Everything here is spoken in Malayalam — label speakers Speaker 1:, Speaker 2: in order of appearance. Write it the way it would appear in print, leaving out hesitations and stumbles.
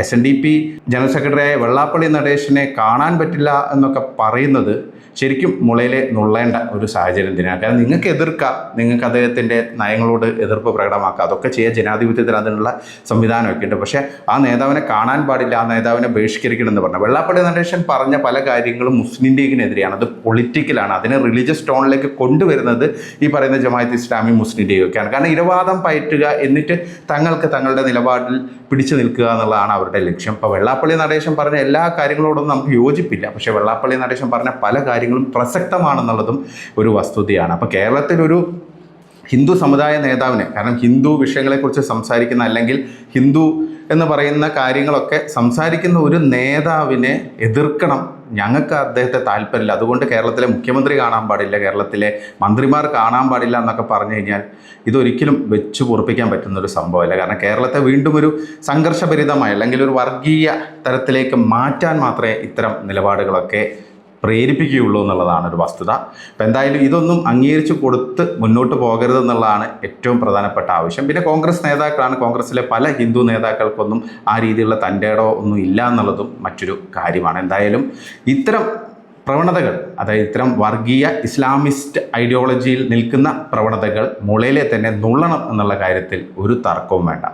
Speaker 1: SNDP ജനറൽ സെക്രട്ടറിയായ വെള്ളാപ്പള്ളി നടേശനെ കാണാൻ പറ്റില്ല എന്നൊക്കെ പറയുന്നത് ശരിക്കും മുളയിലെ നുള്ളേണ്ട ഒരു സാഹചര്യം തന്നെയാണ്. കാരണം നിങ്ങൾക്ക് എതിർക്കാം, നിങ്ങൾക്ക് അദ്ദേഹത്തിൻ്റെ നയങ്ങളോട് എതിർപ്പ് പ്രകടമാക്കാം, അതൊക്കെ ചെയ്യാൻ ജനാധിപത്യത്തിൽ അതിനുള്ള സംവിധാനമൊക്കെ ഉണ്ട്. പക്ഷേ ആ നേതാവിനെ കാണാൻ പാടില്ല, ആ നേതാവിനെ ബഹിഷ്കരിക്കണമെന്ന് പറഞ്ഞു. വെള്ളാപ്പള്ളി നടേശൻ പറഞ്ഞ പല കാര്യങ്ങളും മുസ്ലിം ലീഗിനെതിരെയാണ്, അത് പൊളിറ്റിക്കലാണ്. അതിനെ റിലീജിയസ് ടോണിലേക്ക് കൊണ്ടുവരുന്നത് ഈ പറയുന്ന ജമാഅത്ത് ഇസ്ലാമി മുസ്ലിം ലീഗൊക്കെയാണ്. കാരണം ഇരവാദം പയറ്റുക, എന്നിട്ട് തങ്ങളുടെ നിലപാടിൽ പിടിച്ചു നിൽക്കുക എന്നുള്ളതാണ് അവരുടെ ലക്ഷ്യം. ഇപ്പോൾ വെള്ളാപ്പള്ളി നടേശൻ പറഞ്ഞ എല്ലാ കാര്യങ്ങളോടൊന്നും നമുക്ക് യോജിപ്പില്ല, പക്ഷേ വെള്ളാപ്പള്ളി നടേശൻ പറഞ്ഞ പല കാര്യങ്ങളും പ്രസക്തമാണെന്നുള്ളതും ഒരു വസ്തുതയാണ്. അപ്പോൾ കേരളത്തിലൊരു ഹിന്ദു സമുദായ നേതാവിനെ, കാരണം ഹിന്ദു വിഷയങ്ങളെക്കുറിച്ച് സംസാരിക്കുന്ന, അല്ലെങ്കിൽ ഹിന്ദു എന്ന് പറയുന്ന കാര്യങ്ങളൊക്കെ സംസാരിക്കുന്ന ഒരു നേതാവിനെ എതിർക്കണം, ഞങ്ങൾക്ക് അദ്ദേഹത്തെ താല്പര്യമില്ല, അതുകൊണ്ട് കേരളത്തിലെ മുഖ്യമന്ത്രി കാണാൻ പാടില്ല, കേരളത്തിലെ മന്ത്രിമാർ കാണാൻ പാടില്ല എന്നൊക്കെ പറഞ്ഞു കഴിഞ്ഞാൽ ഇതൊരിക്കലും വെച്ചു പൊറുപ്പിക്കാൻ പറ്റുന്നൊരു സംഭവമല്ല. കാരണം കേരളത്തെ വീണ്ടും ഒരു സംഘർഷഭരിതമായ അല്ലെങ്കിൽ ഒരു വർഗീയ തരത്തിലേക്ക് മാറ്റാൻ മാത്രമേ ഇത്തരം നിലപാടുകളൊക്കെ പ്രേരിപ്പിക്കുകയുള്ളൂ എന്നുള്ളതാണ് ഒരു വസ്തുത. അപ്പം എന്തായാലും ഇതൊന്നും അംഗീകരിച്ച് കൊടുത്ത് മുന്നോട്ട് പോകരുതെന്നുള്ളതാണ് ഏറ്റവും പ്രധാനപ്പെട്ട ആവശ്യം. പിന്നെ കോൺഗ്രസ് നേതാക്കളാണ്, കോൺഗ്രസ്സിലെ പല ഹിന്ദു നേതാക്കൾക്കൊന്നും ആ രീതിയിലുള്ള തൻ്റെടോ ഒന്നും ഇല്ല എന്നുള്ളതും മറ്റൊരു കാര്യമാണ്. എന്തായാലും ഇത്തരം പ്രവണതകൾ, അതായത് ഇത്തരം വർഗീയ ഇസ്ലാമിസ്റ്റ് ഐഡിയോളജിയിൽ നിൽക്കുന്ന പ്രവണതകൾ മുളയിലെ തന്നെ നുള്ളണം എന്നുള്ള കാര്യത്തിൽ ഒരു തർക്കവും വേണ്ട.